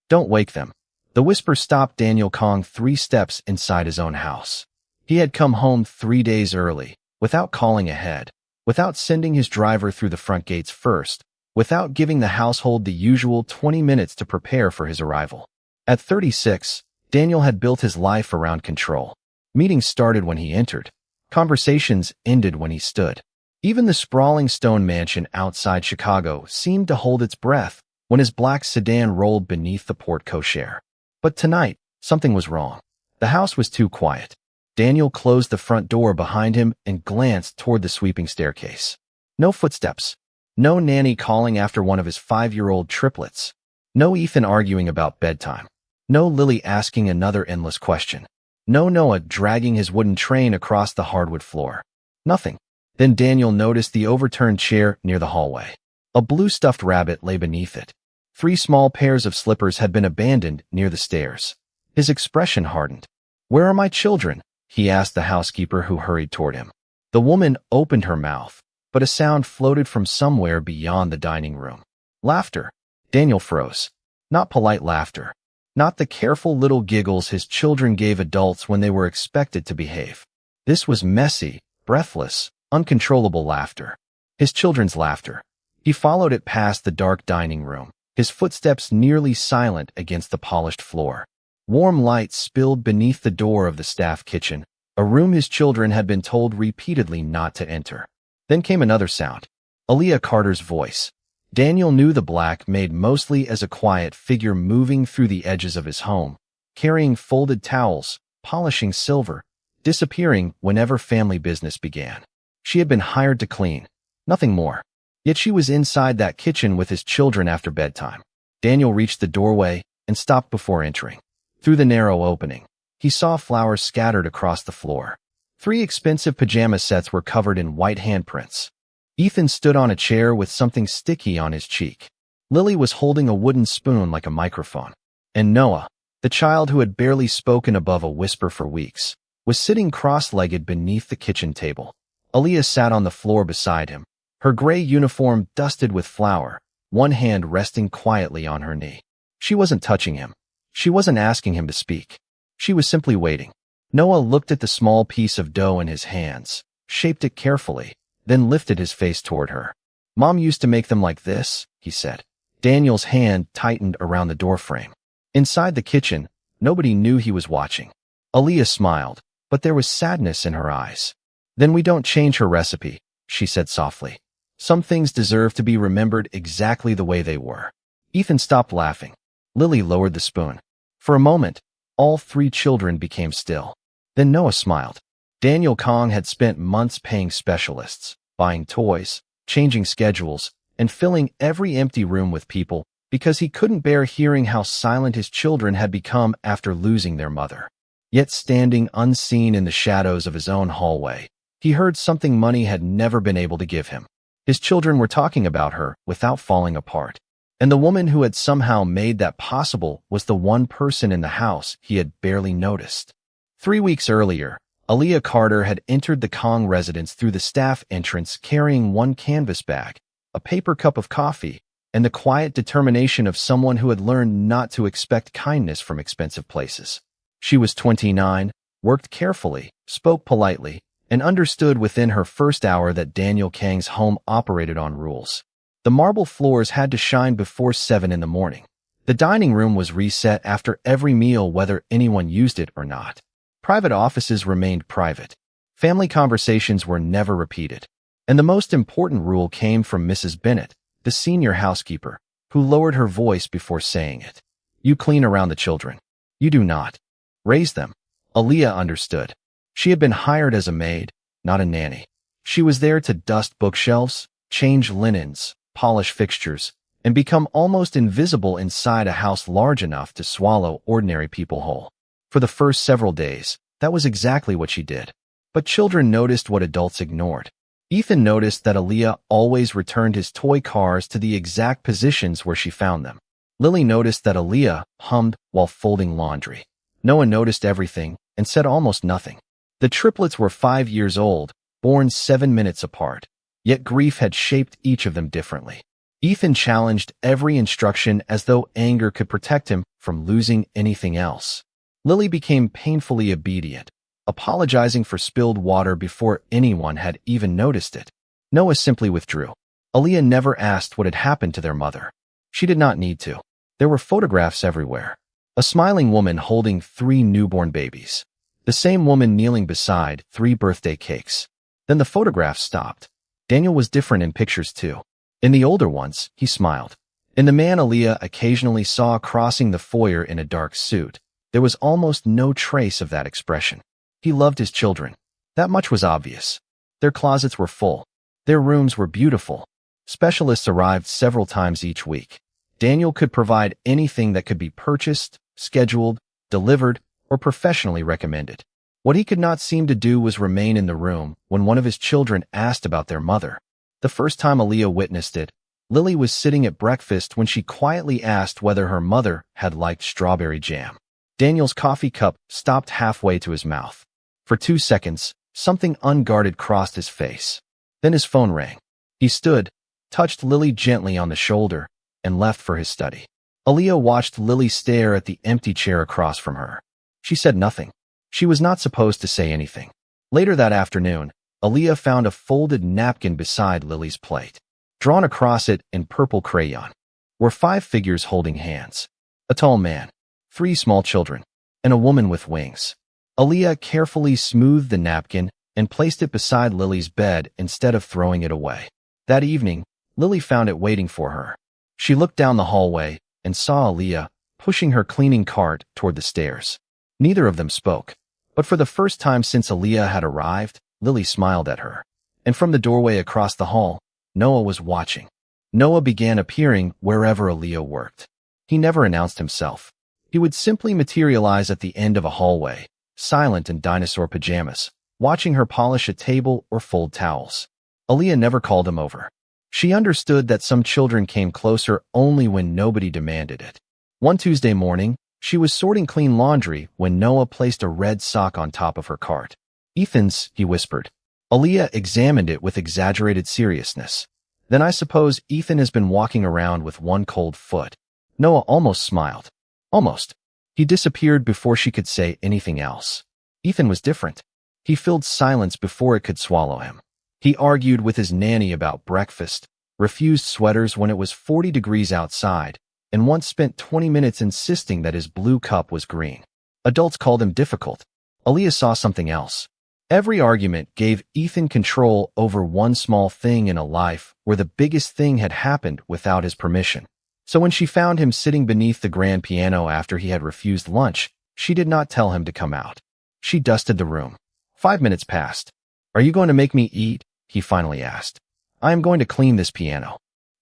Don't wake them. The whisper stopped Daniel Kong 3 steps inside his own house. He had come home 3 days early, without calling ahead, without sending his driver through the front gates first, without giving the household the usual 20 minutes to prepare for his arrival. At 36, Daniel had built his life around control. Meetings started when he entered. Conversations ended when he stood. Even the sprawling stone mansion outside Chicago seemed to hold its breath when his black sedan rolled beneath the porte-cochere. But tonight, something was wrong. The house was too quiet. Daniel closed the front door behind him and glanced toward the sweeping staircase. No footsteps. No nanny calling after one of his 5-year-old triplets. No Ethan arguing about bedtime. No Lily asking another endless question. No Noah dragging his wooden train across the hardwood floor. Nothing. Then Daniel noticed the overturned chair near the hallway. A blue stuffed rabbit lay beneath it. 3 small pairs of slippers had been abandoned near the stairs. His expression hardened. "Where are my children?" he asked the housekeeper who hurried toward him. The woman opened her mouth, but a sound floated from somewhere beyond the dining room. Laughter. Daniel froze. Not polite laughter. Not the careful little giggles his children gave adults when they were expected to behave. This was messy, breathless, uncontrollable laughter. His children's laughter. He followed it past the dark dining room, his footsteps nearly silent against the polished floor. Warm light spilled beneath the door of the staff kitchen, a room his children had been told repeatedly not to enter. Then came another sound. Aaliyah Carter's voice. Daniel knew the Black Maid mostly as a quiet figure moving through the edges of his home, carrying folded towels, polishing silver, disappearing whenever family business began. She had been hired to clean, nothing more. Yet she was inside that kitchen with his children after bedtime. Daniel reached the doorway and stopped before entering. Through the narrow opening, he saw flowers scattered across the floor. 3 expensive pajama sets were covered in white handprints. Ethan stood on a chair with something sticky on his cheek. Lily was holding a wooden spoon like a microphone. And Noah, the child who had barely spoken above a whisper for weeks, was sitting cross-legged beneath the kitchen table. Aaliyah sat on the floor beside him, her gray uniform dusted with flour, one hand resting quietly on her knee. She wasn't touching him. She wasn't asking him to speak. She was simply waiting. Noah looked at the small piece of dough in his hands, shaped it carefully, then lifted his face toward her. "Mom used to make them like this," he said. Daniel's hand tightened around the doorframe. Inside the kitchen, nobody knew he was watching. Aaliyah smiled, but there was sadness in her eyes. "Then we don't change her recipe," she said softly. "Some things deserve to be remembered exactly the way they were." Ethan stopped laughing. Lily lowered the spoon. For a moment, all 3 children became still. Then Noah smiled. Daniel Kong had spent months paying specialists, buying toys, changing schedules, and filling every empty room with people because he couldn't bear hearing how silent his children had become after losing their mother. Yet standing unseen in the shadows of his own hallway, he heard something money had never been able to give him. His children were talking about her without falling apart. And the woman who had somehow made that possible was the one person in the house he had barely noticed. 3 weeks earlier, Aaliyah Carter had entered the Kong residence through the staff entrance carrying one canvas bag, a paper cup of coffee, and the quiet determination of someone who had learned not to expect kindness from expensive places. She was 29, worked carefully, spoke politely, and understood within her first hour that Daniel Kang's home operated on rules. The marble floors had to shine before 7 in the morning. The dining room was reset after every meal whether anyone used it or not. Private offices remained private. Family conversations were never repeated. And the most important rule came from Mrs. Bennett, the senior housekeeper, who lowered her voice before saying it. "You clean around the children. You do not raise them." Aaliyah understood. She had been hired as a maid, not a nanny. She was there to dust bookshelves, change linens, polish fixtures, and become almost invisible inside a house large enough to swallow ordinary people whole. For the first several days, that was exactly what she did. But children noticed what adults ignored. Ethan noticed that Aaliyah always returned his toy cars to the exact positions where she found them. Lily noticed that Aaliyah hummed while folding laundry. Noah noticed everything and said almost nothing. The triplets were 5 years old, born 7 minutes apart. Yet grief had shaped each of them differently. Ethan challenged every instruction as though anger could protect him from losing anything else. Lily became painfully obedient, apologizing for spilled water before anyone had even noticed it. Noah simply withdrew. Aaliyah never asked what had happened to their mother. She did not need to. There were photographs everywhere. A smiling woman holding 3 newborn babies. The same woman kneeling beside 3 birthday cakes. Then the photographs stopped. Daniel was different in pictures too. In the older ones, he smiled. In the man Aaliyah occasionally saw crossing the foyer in a dark suit, there was almost no trace of that expression. He loved his children. That much was obvious. Their closets were full. Their rooms were beautiful. Specialists arrived several times each week. Daniel could provide anything that could be purchased, scheduled, delivered, or professionally recommended. What he could not seem to do was remain in the room when one of his children asked about their mother. The first time Aaliyah witnessed it, Lily was sitting at breakfast when she quietly asked whether her mother had liked strawberry jam. Daniel's coffee cup stopped halfway to his mouth. For 2 seconds, something unguarded crossed his face. Then his phone rang. He stood, touched Lily gently on the shoulder, and left for his study. Aaliyah watched Lily stare at the empty chair across from her. She said nothing. She was not supposed to say anything. Later that afternoon, Aaliyah found a folded napkin beside Lily's plate. Drawn across it in purple crayon were 5 figures holding hands. A tall man, 3 small children, and a woman with wings. Aaliyah carefully smoothed the napkin and placed it beside Lily's bed instead of throwing it away. That evening, Lily found it waiting for her. She looked down the hallway and saw Aaliyah pushing her cleaning cart toward the stairs. Neither of them spoke, but for the first time since Aaliyah had arrived, Lily smiled at her. And from the doorway across the hall, Noah was watching. Noah began appearing wherever Aaliyah worked. He never announced himself. He would simply materialize at the end of a hallway, silent in dinosaur pajamas, watching her polish a table or fold towels. Aaliyah never called him over. She understood that some children came closer only when nobody demanded it. One Tuesday morning, she was sorting clean laundry when Noah placed a red sock on top of her cart. "Ethan's," he whispered. Aaliyah examined it with exaggerated seriousness. "Then I suppose Ethan has been walking around with one cold foot." Noah almost smiled. Almost. He disappeared before she could say anything else. Ethan was different. He filled silence before it could swallow him. He argued with his nanny about breakfast, refused sweaters when it was 40 degrees outside, and once spent 20 minutes insisting that his blue cup was green. Adults called him difficult. Aaliyah saw something else. Every argument gave Ethan control over one small thing in a life where the biggest thing had happened without his permission. So when she found him sitting beneath the grand piano after he had refused lunch, she did not tell him to come out. She dusted the room. 5 minutes passed. "Are you going to make me eat?" he finally asked. "I am going to clean this piano.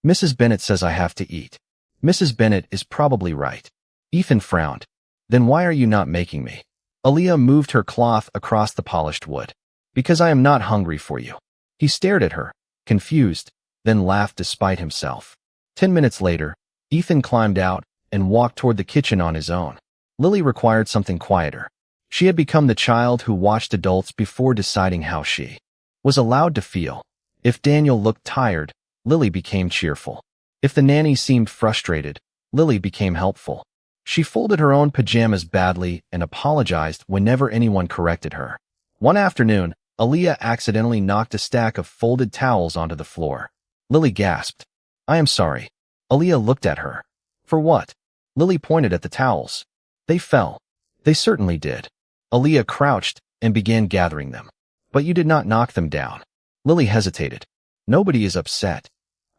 Mrs. Bennett says I have to eat." Mrs. Bennett is probably right. Ethan frowned. "Then why are you not making me?" Aaliyah moved her cloth across the polished wood. "Because I am not hungry for you." He stared at her, confused, then laughed despite himself. 10 minutes later, Ethan climbed out and walked toward the kitchen on his own. Lily required something quieter. She had become the child who watched adults before deciding how she was allowed to feel. If Daniel looked tired, Lily became cheerful. If the nanny seemed frustrated, Lily became helpful. She folded her own pajamas badly and apologized whenever anyone corrected her. One afternoon, Aaliyah accidentally knocked a stack of folded towels onto the floor. Lily gasped. "I am sorry." Aaliyah looked at her. "For what?" Lily pointed at the towels. "They fell." "They certainly did." Aaliyah crouched and began gathering them. "But you did not knock them down." Lily hesitated. "Nobody is upset.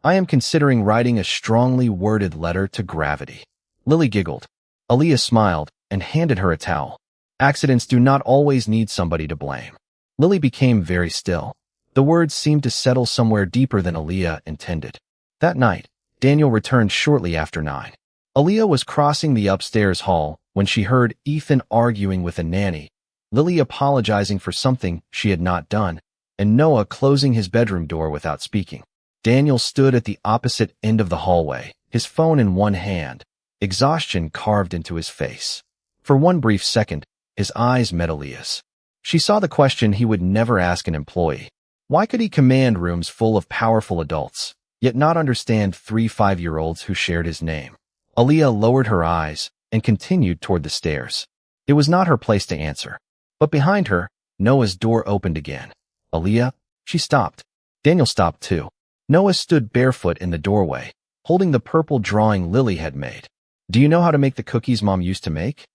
I am considering writing a strongly worded letter to gravity." Lily giggled. Aaliyah smiled and handed her a towel. Accidents do not always need somebody to blame. Lily became very still. The words seemed to settle somewhere deeper than Aaliyah intended. That night, Daniel returned shortly after 9. Aaliyah was crossing the upstairs hall when she heard Ethan arguing with a nanny, Lily apologizing for something she had not done, and Noah closing his bedroom door without speaking. Daniel stood at the opposite end of the hallway, his phone in one hand, exhaustion carved into his face. For one brief second, his eyes met Aaliyah's. She saw the question he would never ask an employee. Why could he command rooms full of powerful adults, yet not understand 3 5-year-olds who shared his name. Aaliyah lowered her eyes and continued toward the stairs. It was not her place to answer. But behind her, Noah's door opened again. Aaliyah, she stopped. Daniel stopped too. Noah stood barefoot in the doorway, holding the purple drawing Lily had made. Do you know how to make the cookies Mom used to make?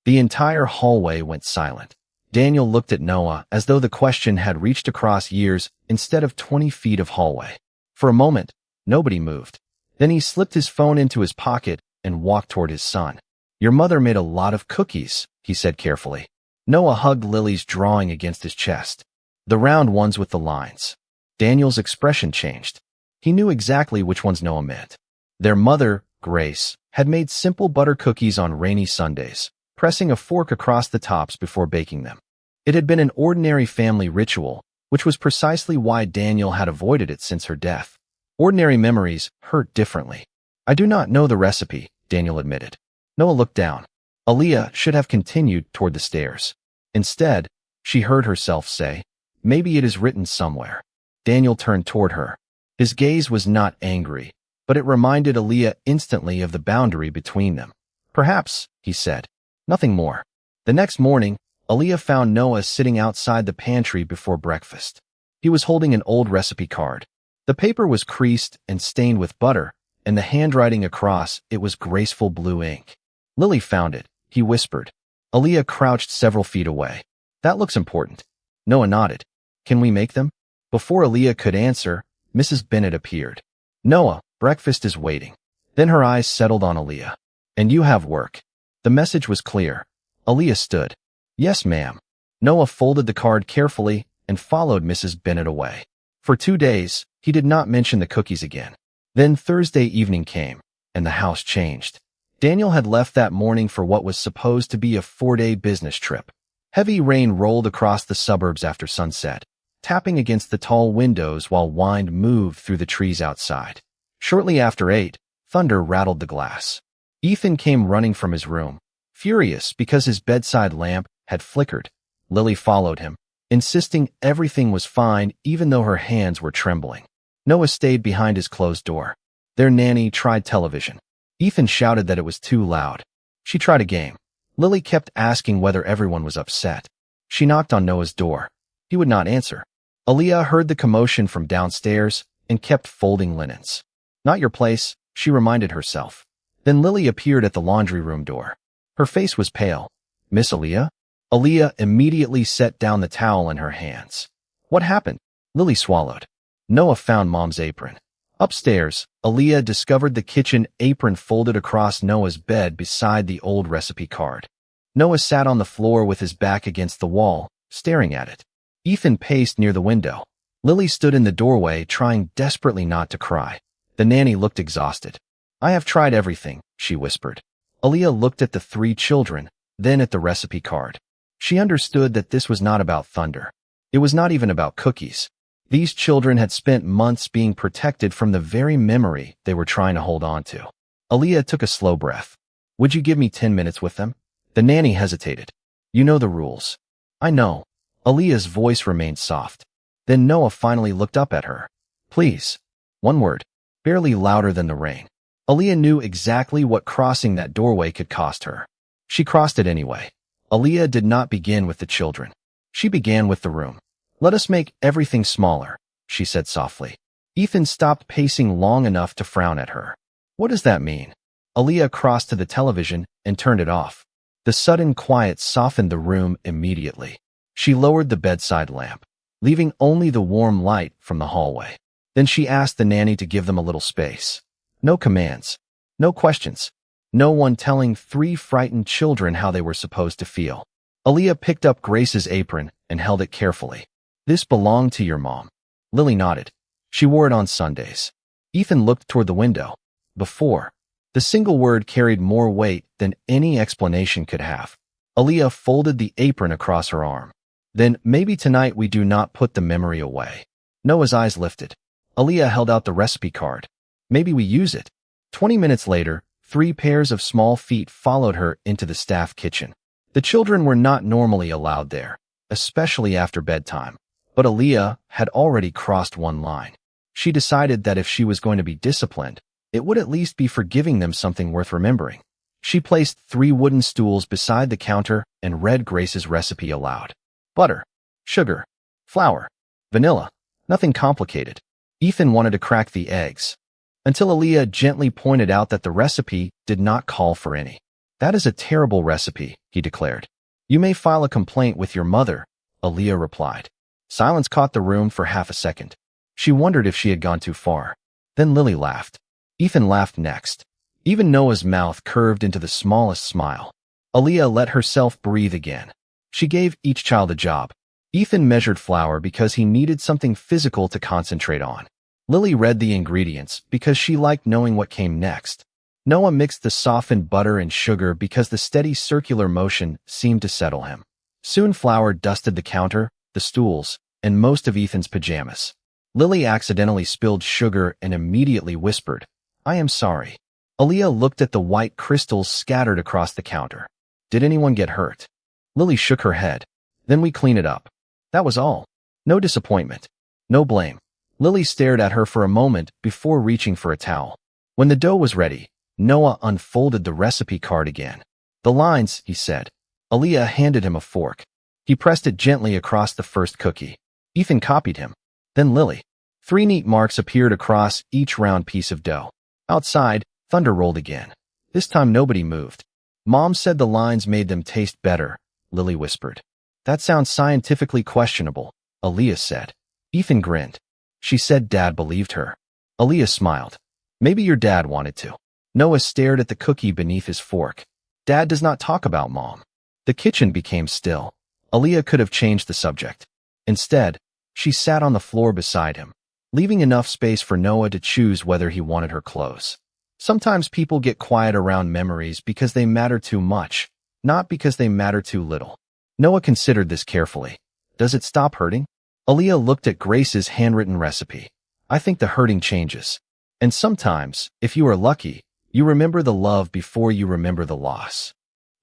The entire hallway went silent. Daniel looked at Noah as though the question had reached across years instead of 20 feet of hallway. For a moment, nobody moved. Then he slipped his phone into his pocket and walked toward his son. Your mother made a lot of cookies, he said carefully. Noah hugged Lily's drawing against his chest. The round ones with the lines. Daniel's expression changed. He knew exactly which ones Noah meant. Their mother, Grace, had made simple butter cookies on rainy Sundays, pressing a fork across the tops before baking them. It had been an ordinary family ritual, which was precisely why Daniel had avoided it since her death. Ordinary memories hurt differently. I do not know the recipe, Daniel admitted. Noah looked down. Aaliyah should have continued toward the stairs. Instead, she heard herself say, maybe it is written somewhere. Daniel turned toward her. His gaze was not angry, but it reminded Aaliyah instantly of the boundary between them. Perhaps, he said. Nothing more. The next morning, Aaliyah found Noah sitting outside the pantry before breakfast. He was holding an old recipe card. The paper was creased and stained with butter, and the handwriting across it was graceful blue ink. Lily found it, he whispered. Aaliyah crouched several feet away. That looks important. Noah nodded. Can we make them? Before Aaliyah could answer, Mrs. Bennett appeared. Noah, breakfast is waiting. Then her eyes settled on Aaliyah. And you have work. The message was clear. Aaliyah stood. Yes, ma'am. Noah folded the card carefully and followed Mrs. Bennett away. For 2 days, he did not mention the cookies again. Then Thursday evening came, and the house changed. Daniel had left that morning for what was supposed to be a 4-day business trip. Heavy rain rolled across the suburbs after sunset, tapping against the tall windows while wind moved through the trees outside. Shortly after 8, thunder rattled the glass. Ethan came running from his room, furious because his bedside lamp had flickered. Lily followed him, insisting everything was fine even though her hands were trembling. Noah stayed behind his closed door. Their nanny tried television. Ethan shouted that it was too loud. She tried a game. Lily kept asking whether everyone was upset. She knocked on Noah's door. He would not answer. Aaliyah heard the commotion from downstairs and kept folding linens. Not your place, she reminded herself. Then Lily appeared at the laundry room door. Her face was pale. Miss Aaliyah? Aaliyah immediately set down the towel in her hands. What happened? Lily swallowed. Noah found Mom's apron. Upstairs, Aaliyah discovered the kitchen apron folded across Noah's bed beside the old recipe card. Noah sat on the floor with his back against the wall, staring at it. Ethan paced near the window. Lily stood in the doorway, trying desperately not to cry. The nanny looked exhausted. I have tried everything, she whispered. Aaliyah looked at the 3 children, then at the recipe card. She understood that this was not about thunder. It was not even about cookies. These children had spent months being protected from the very memory they were trying to hold on to. Aaliyah took a slow breath. Would you give me 10 minutes with them? The nanny hesitated. You know the rules. I know. Aaliyah's voice remained soft. Then Noah finally looked up at her. Please. One word. Barely louder than the rain. Aaliyah knew exactly what crossing that doorway could cost her. She crossed it anyway. Aaliyah did not begin with the children. She began with the room. Let us make everything smaller, she said softly. Ethan stopped pacing long enough to frown at her. What does that mean? Aaliyah crossed to the television and turned it off. The sudden quiet softened the room immediately. She lowered the bedside lamp, leaving only the warm light from the hallway. Then she asked the nanny to give them a little space. No commands. No questions. No one telling 3 frightened children how they were supposed to feel. Aaliyah picked up Grace's apron and held it carefully. This belonged to your mom. Lily nodded. She wore it on Sundays. Ethan looked toward the window. Before. The single word carried more weight than any explanation could have. Aaliyah folded the apron across her arm. Then maybe tonight we do not put the memory away. Noah's eyes lifted. Aaliyah held out the recipe card. Maybe we use it. 20 minutes later, 3 pairs of small feet followed her into the staff kitchen. The children were not normally allowed there, especially after bedtime. But Aaliyah had already crossed one line. She decided that if she was going to be disciplined, it would at least be for giving them something worth remembering. She placed 3 wooden stools beside the counter and read Grace's recipe aloud. Butter, sugar, flour, vanilla. Nothing complicated. Ethan wanted to crack the eggs, until Aaliyah gently pointed out that the recipe did not call for any. That is a terrible recipe, he declared. You may file a complaint with your mother, Aaliyah replied. Silence caught the room for half a second. She wondered if she had gone too far. Then Lily laughed. Ethan laughed next. Even Noah's mouth curved into the smallest smile. Aaliyah let herself breathe again. She gave each child a job. Ethan measured flour because he needed something physical to concentrate on. Lily read the ingredients because she liked knowing what came next. Noah mixed the softened butter and sugar because the steady circular motion seemed to settle him. Soon flour dusted the counter, the stools, and most of Ethan's pajamas. Lily accidentally spilled sugar and immediately whispered, I am sorry. Aaliyah looked at the white crystals scattered across the counter. Did anyone get hurt? Lily shook her head. Then we clean it up. That was all. No disappointment. No blame. Lily stared at her for a moment before reaching for a towel. When the dough was ready, Noah unfolded the recipe card again. The lines, he said. Aaliyah handed him a fork. He pressed it gently across the first cookie. Ethan copied him. Then Lily. 3 neat marks appeared across each round piece of dough. Outside, thunder rolled again. This time nobody moved. Mom said the lines made them taste better, Lily whispered. That sounds scientifically questionable, Aaliyah said. Ethan grinned. She said Dad believed her. Aaliyah smiled. Maybe your dad wanted to. Noah stared at the cookie beneath his fork. Dad does not talk about Mom. The kitchen became still. Aaliyah could have changed the subject. Instead, she sat on the floor beside him, leaving enough space for Noah to choose whether he wanted her close. Sometimes people get quiet around memories because they matter too much, not because they matter too little. Noah considered this carefully. Does it stop hurting? Aaliyah looked at Grace's handwritten recipe. I think the hurting changes. And sometimes, if you are lucky, you remember the love before you remember the loss.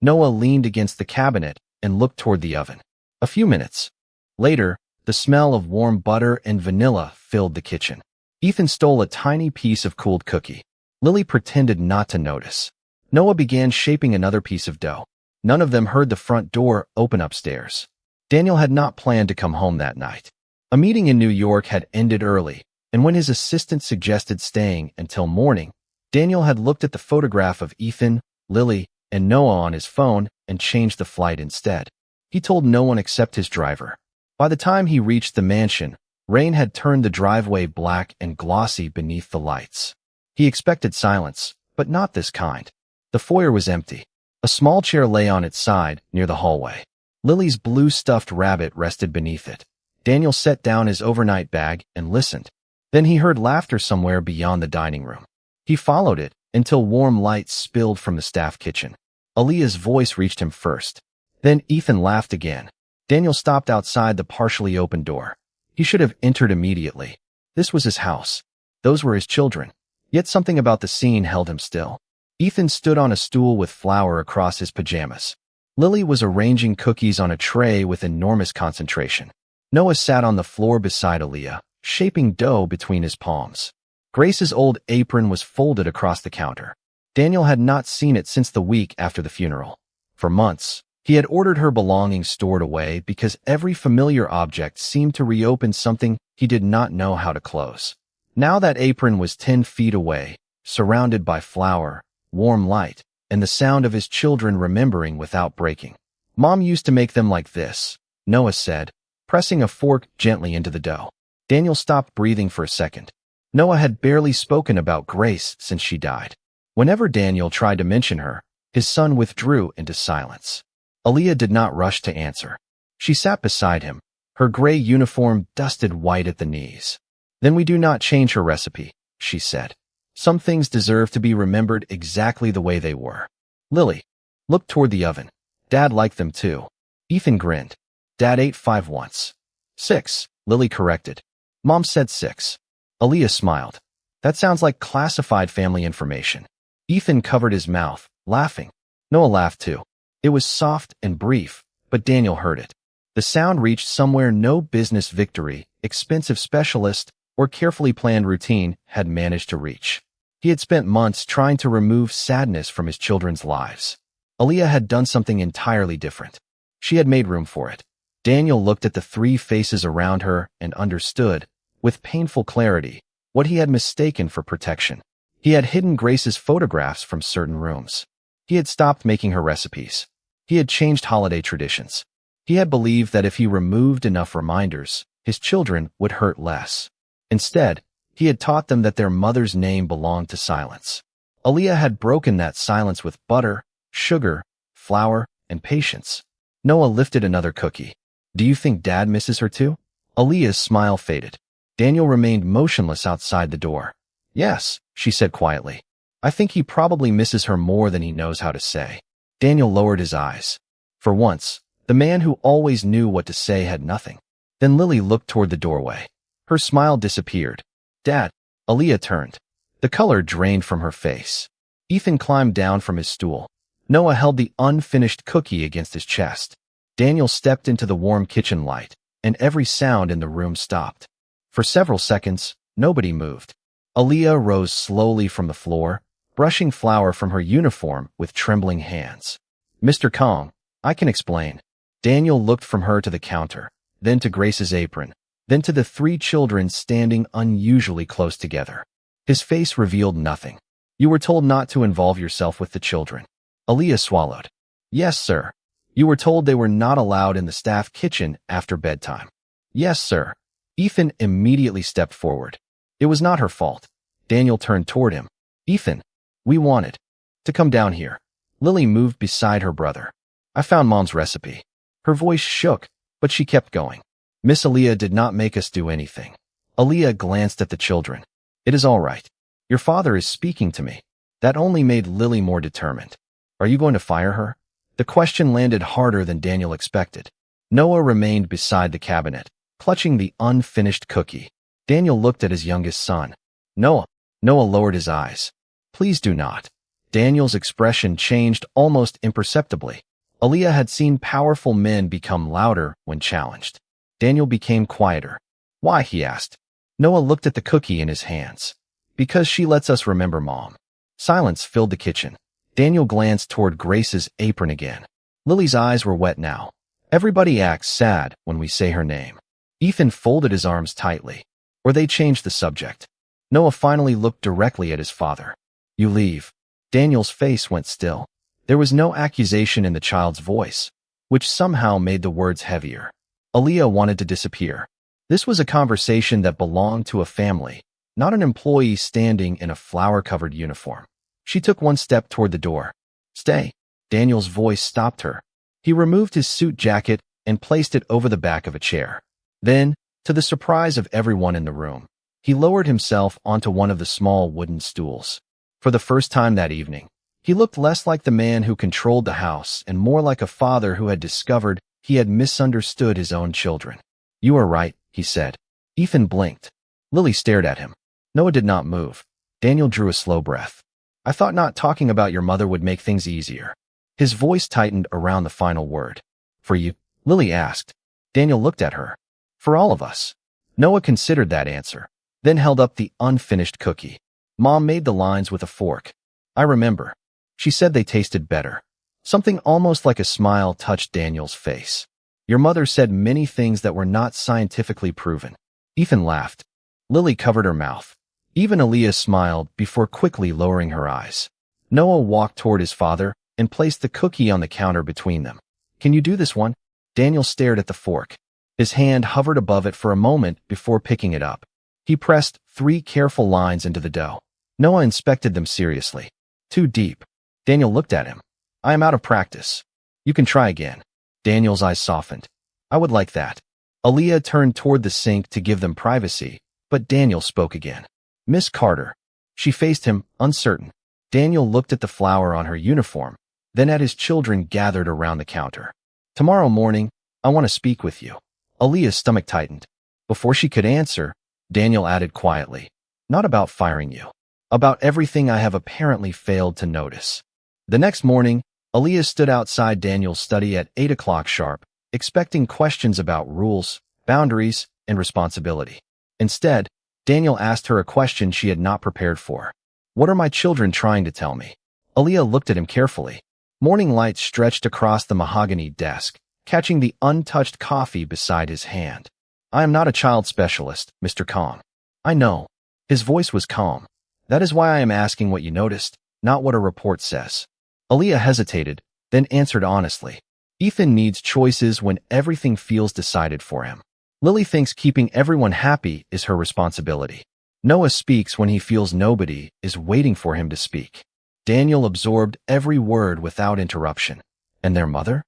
Noah leaned against the cabinet and looked toward the oven. A few minutes later, the smell of warm butter and vanilla filled the kitchen. Ethan stole a tiny piece of cooled cookie. Lily pretended not to notice. Noah began shaping another piece of dough. None of them heard the front door open upstairs. Daniel had not planned to come home that night. A meeting in New York had ended early, and when his assistant suggested staying until morning, Daniel had looked at the photograph of Ethan, Lily, and Noah on his phone and changed the flight instead. He told no one except his driver. By the time he reached the mansion, rain had turned the driveway black and glossy beneath the lights. He expected silence, but not this kind. The foyer was empty. A small chair lay on its side, near the hallway. Lily's blue stuffed rabbit rested beneath it. Daniel set down his overnight bag and listened. Then he heard laughter somewhere beyond the dining room. He followed it until warm light spilled from the staff kitchen. Aaliyah's voice reached him first. Then Ethan laughed again. Daniel stopped outside the partially open door. He should have entered immediately. This was his house. Those were his children. Yet something about the scene held him still. Ethan stood on a stool with flour across his pajamas. Lily was arranging cookies on a tray with enormous concentration. Noah sat on the floor beside Aaliyah, shaping dough between his palms. Grace's old apron was folded across the counter. Daniel had not seen it since the week after the funeral. For months, he had ordered her belongings stored away because every familiar object seemed to reopen something he did not know how to close. Now that apron was 10 feet away, surrounded by flour, warm light, and the sound of his children remembering without breaking. Mom used to make them like this, Noah said, pressing a fork gently into the dough. Daniel stopped breathing for a second. Noah had barely spoken about Grace since she died. Whenever Daniel tried to mention her, his son withdrew into silence. Aaliyah did not rush to answer. She sat beside him, her gray uniform dusted white at the knees. Then we do not change her recipe, she said. Some things deserve to be remembered exactly the way they were. Lily looked toward the oven. Dad liked them too. Ethan grinned. Dad ate 5 once. 6, Lily corrected. Mom said 6. Aaliyah smiled. That sounds like classified family information. Ethan covered his mouth, laughing. Noah laughed too. It was soft and brief, but Daniel heard it. The sound reached somewhere no business victory, expensive specialist, or carefully planned routine had managed to reach. He had spent months trying to remove sadness from his children's lives. Aaliyah had done something entirely different. She had made room for it. Daniel looked at the three faces around her and understood, with painful clarity, what he had mistaken for protection. He had hidden Grace's photographs from certain rooms. He had stopped making her recipes. He had changed holiday traditions. He had believed that if he removed enough reminders, his children would hurt less. Instead, he had taught them that their mother's name belonged to silence. Aaliyah had broken that silence with butter, sugar, flour, and patience. Noah lifted another cookie. Do you think Dad misses her too? Aaliyah's smile faded. Daniel remained motionless outside the door. Yes, she said quietly. I think he probably misses her more than he knows how to say. Daniel lowered his eyes. For once, the man who always knew what to say had nothing. Then Lily looked toward the doorway. Her smile disappeared. Dad, Aaliyah turned. The color drained from her face. Ethan climbed down from his stool. Noah held the unfinished cookie against his chest. Daniel stepped into the warm kitchen light, and every sound in the room stopped. For several seconds, nobody moved. Aaliyah rose slowly from the floor, brushing flour from her uniform with trembling hands. Mr. Kong, I can explain. Daniel looked from her to the counter, then to Grace's apron, then to the three children standing unusually close together. His face revealed nothing. You were told not to involve yourself with the children. Aaliyah swallowed. Yes, sir. You were told they were not allowed in the staff kitchen after bedtime. Yes, sir. Ethan immediately stepped forward. It was not her fault. Daniel turned toward him. Ethan, we wanted to come down here. Lily moved beside her brother. I found Mom's recipe. Her voice shook, but she kept going. Miss Aaliyah did not make us do anything. Aaliyah glanced at the children. It is all right. Your father is speaking to me. That only made Lily more determined. Are you going to fire her? The question landed harder than Daniel expected. Noah remained beside the cabinet, clutching the unfinished cookie. Daniel looked at his youngest son. Noah. Noah lowered his eyes. Please do not. Daniel's expression changed almost imperceptibly. Aaliyah had seen powerful men become louder when challenged. Daniel became quieter. Why? He asked. Noah looked at the cookie in his hands. Because she lets us remember Mom. Silence filled the kitchen. Daniel glanced toward Grace's apron again. Lily's eyes were wet now. Everybody acts sad when we say her name. Ethan folded his arms tightly. Or they changed the subject. Noah finally looked directly at his father. You leave. Daniel's face went still. There was no accusation in the child's voice, which somehow made the words heavier. Aaliyah wanted to disappear. This was a conversation that belonged to a family, not an employee standing in a flower-covered uniform. She took one step toward the door. Stay. Daniel's voice stopped her. He removed his suit jacket and placed it over the back of a chair. Then, to the surprise of everyone in the room, he lowered himself onto one of the small wooden stools. For the first time that evening, he looked less like the man who controlled the house and more like a father who had discovered he had misunderstood his own children. You are right, he said. Ethan blinked. Lily stared at him. Noah did not move. Daniel drew a slow breath. I thought not talking about your mother would make things easier. His voice tightened around the final word. For you? Lily asked. Daniel looked at her. For all of us. Noah considered that answer, then held up the unfinished cookie. Mom made the lines with a fork. I remember. She said they tasted better. Something almost like a smile touched Daniel's face. Your mother said many things that were not scientifically proven. Ethan laughed. Lily covered her mouth. Even Aaliyah smiled before quickly lowering her eyes. Noah walked toward his father and placed the cookie on the counter between them. Can you do this one? Daniel stared at the fork. His hand hovered above it for a moment before picking it up. He pressed 3 careful lines into the dough. Noah inspected them seriously. Too deep. Daniel looked at him. I am out of practice. You can try again. Daniel's eyes softened. I would like that. Aaliyah turned toward the sink to give them privacy, but Daniel spoke again. Miss Carter. She faced him, uncertain. Daniel looked at the flower on her uniform, then at his children gathered around the counter. Tomorrow morning, I want to speak with you. Aaliyah's stomach tightened. Before she could answer, Daniel added quietly, not about firing you. About everything I have apparently failed to notice. The next morning, Aaliyah stood outside Daniel's study at 8 o'clock sharp, expecting questions about rules, boundaries, and responsibility. Instead, Daniel asked her a question she had not prepared for. What are my children trying to tell me? Aaliyah looked at him carefully. Morning light stretched across the mahogany desk, catching the untouched coffee beside his hand. I am not a child specialist, Mr. Kong. I know. His voice was calm. That is why I am asking what you noticed, not what a report says. Aaliyah hesitated, then answered honestly. Ethan needs choices when everything feels decided for him. Lily thinks keeping everyone happy is her responsibility. Noah speaks when he feels nobody is waiting for him to speak. Daniel absorbed every word without interruption. And their mother?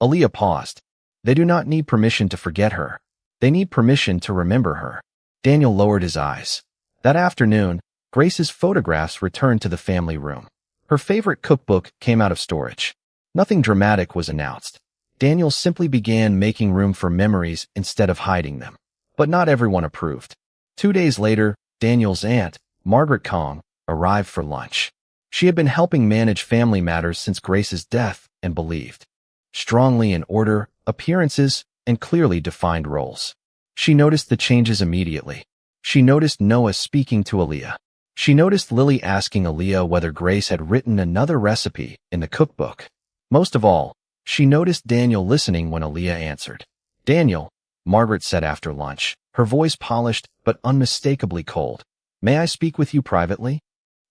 Aaliyah paused. They do not need permission to forget her. They need permission to remember her. Daniel lowered his eyes. That afternoon, Grace's photographs returned to the family room. Her favorite cookbook came out of storage. Nothing dramatic was announced. Daniel simply began making room for memories instead of hiding them. But not everyone approved. 2 days later, Daniel's aunt, Margaret Kong, arrived for lunch. She had been helping manage family matters since Grace's death and believed strongly in order, appearances, and clearly defined roles. She noticed the changes immediately. She noticed Noah speaking to Aaliyah. She noticed Lily asking Aaliyah whether Grace had written another recipe in the cookbook. Most of all, she noticed Daniel listening when Aaliyah answered. Daniel, Margaret said after lunch, her voice polished but unmistakably cold. May I speak with you privately?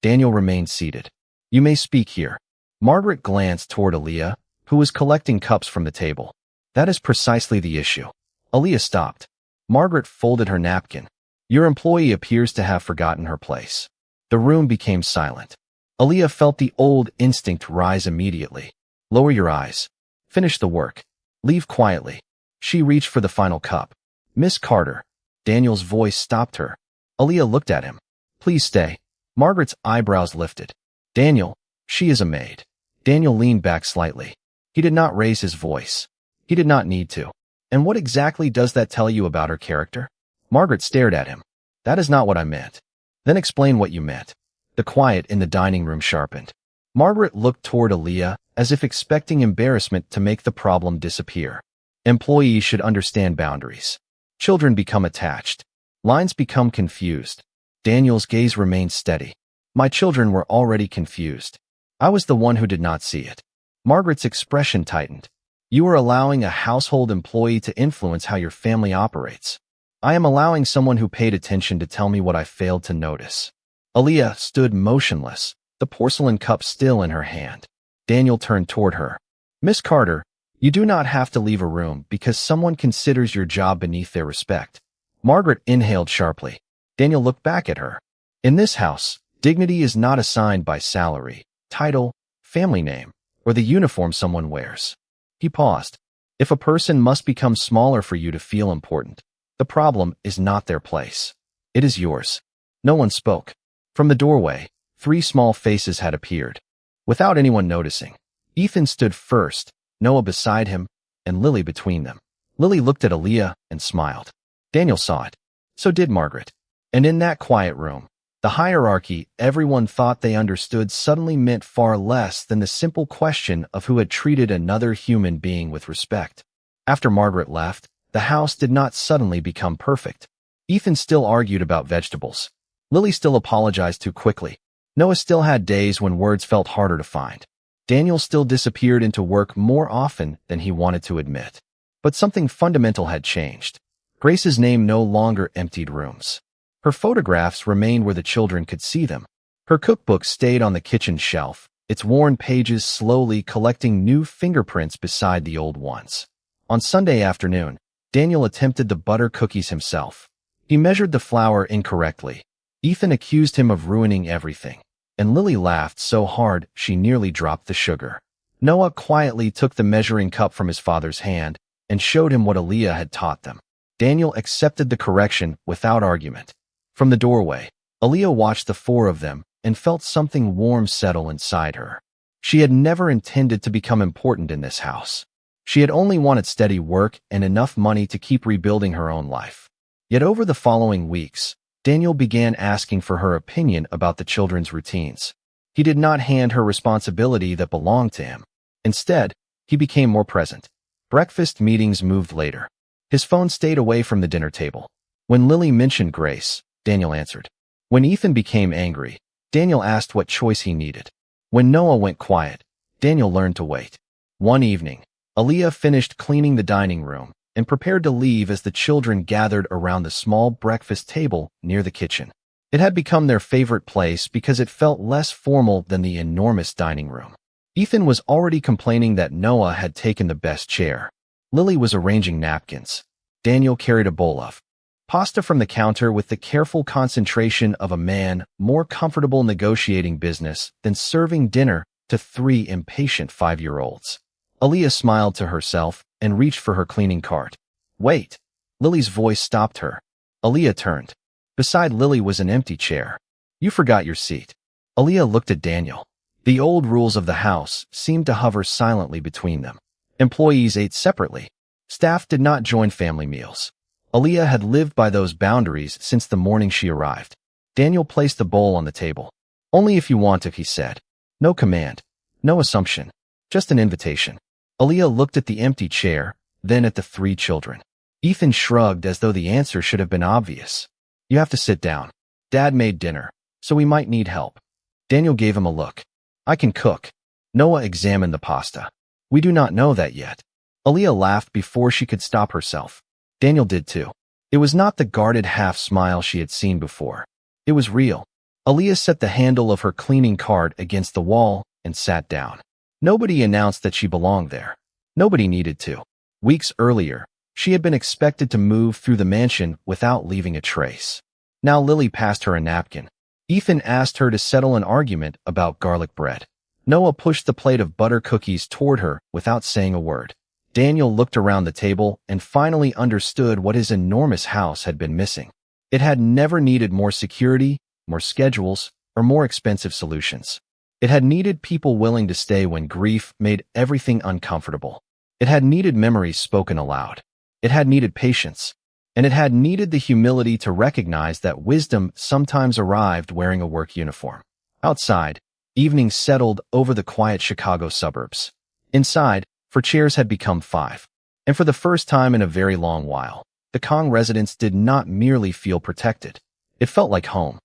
Daniel remained seated. You may speak here. Margaret glanced toward Aaliyah, who was collecting cups from the table. That is precisely the issue. Aaliyah stopped. Margaret folded her napkin. Your employee appears to have forgotten her place. The room became silent. Aaliyah felt the old instinct rise immediately. Lower your eyes. Finish the work. Leave quietly. She reached for the final cup. Miss Carter. Daniel's voice stopped her. Aaliyah looked at him. Please stay. Margaret's eyebrows lifted. Daniel, she is a maid. Daniel leaned back slightly. He did not raise his voice. He did not need to. And what exactly does that tell you about her character? Margaret stared at him. That is not what I meant. Then explain what you meant. The quiet in the dining room sharpened. Margaret looked toward Aaliyah as if expecting embarrassment to make the problem disappear. Employees should understand boundaries. Children become attached. Lines become confused. Daniel's gaze remained steady. My children were already confused. I was the one who did not see it. Margaret's expression tightened. You are allowing a household employee to influence how your family operates. I am allowing someone who paid attention to tell me what I failed to notice. Aaliyah stood motionless, the porcelain cup still in her hand. Daniel turned toward her. Miss Carter, you do not have to leave a room because someone considers your job beneath their respect. Margaret inhaled sharply. Daniel looked back at her. In this house, dignity is not assigned by salary, title, family name, or the uniform someone wears. He paused. If a person must become smaller for you to feel important, the problem is not their place. It is yours. No one spoke. From the doorway, 3 small faces had appeared. Without anyone noticing, Ethan stood first, Noah beside him, and Lily between them. Lily looked at Aaliyah and smiled. Daniel saw it. So did Margaret. And in that quiet room, the hierarchy everyone thought they understood suddenly meant far less than the simple question of who had treated another human being with respect. After Margaret left, the house did not suddenly become perfect. Ethan still argued about vegetables. Lily still apologized too quickly. Noah still had days when words felt harder to find. Daniel still disappeared into work more often than he wanted to admit. But something fundamental had changed. Grace's name no longer emptied rooms. Her photographs remained where the children could see them. Her cookbook stayed on the kitchen shelf, its worn pages slowly collecting new fingerprints beside the old ones. On Sunday afternoon, Daniel attempted the butter cookies himself. He measured the flour incorrectly. Ethan accused him of ruining everything, and Lily laughed so hard she nearly dropped the sugar. Noah quietly took the measuring cup from his father's hand and showed him what Aaliyah had taught them. Daniel accepted the correction without argument. From the doorway, Aaliyah watched the 4 of them and felt something warm settle inside her. She had never intended to become important in this house. She had only wanted steady work and enough money to keep rebuilding her own life. Yet over the following weeks, Daniel began asking for her opinion about the children's routines. He did not hand her responsibility that belonged to him. Instead, he became more present. Breakfast meetings moved later. His phone stayed away from the dinner table. When Lily mentioned Grace, Daniel answered. When Ethan became angry, Daniel asked what choice he needed. When Noah went quiet, Daniel learned to wait. One evening, Aaliyah finished cleaning the dining room and prepared to leave as the children gathered around the small breakfast table near the kitchen. It had become their favorite place because it felt less formal than the enormous dining room. Ethan was already complaining that Noah had taken the best chair. Lily was arranging napkins. Daniel carried a bowl of pasta from the counter with the careful concentration of a man more comfortable negotiating business than serving dinner to 3 impatient 5-year-olds. Aaliyah smiled to herself and reached for her cleaning cart. Wait! Lily's voice stopped her. Aaliyah turned. Beside Lily was an empty chair. You forgot your seat. Aaliyah looked at Daniel. The old rules of the house seemed to hover silently between them. Employees ate separately. Staff did not join family meals. Aaliyah had lived by those boundaries since the morning she arrived. Daniel placed the bowl on the table. Only if you want to, he said. No command. No assumption. Just an invitation. Aaliyah looked at the empty chair, then at the 3 children. Ethan shrugged as though the answer should have been obvious. You have to sit down. Dad made dinner, so we might need help. Daniel gave him a look. I can cook. Noah examined the pasta. We do not know that yet. Aaliyah laughed before she could stop herself. Daniel did too. It was not the guarded half-smile she had seen before. It was real. Aaliyah set the handle of her cleaning cart against the wall and sat down. Nobody announced that she belonged there. Nobody needed to. Weeks earlier, she had been expected to move through the mansion without leaving a trace. Now Lily passed her a napkin. Ethan asked her to settle an argument about garlic bread. Noah pushed the plate of butter cookies toward her without saying a word. Daniel looked around the table and finally understood what his enormous house had been missing. It had never needed more security, more schedules, or more expensive solutions. It had needed people willing to stay when grief made everything uncomfortable. It had needed memories spoken aloud. It had needed patience. And it had needed the humility to recognize that wisdom sometimes arrived wearing a work uniform. Outside, evening settled over the quiet Chicago suburbs. Inside, for chairs had become 5. And for the first time in a very long while, the Kong residence did not merely feel protected. It felt like home.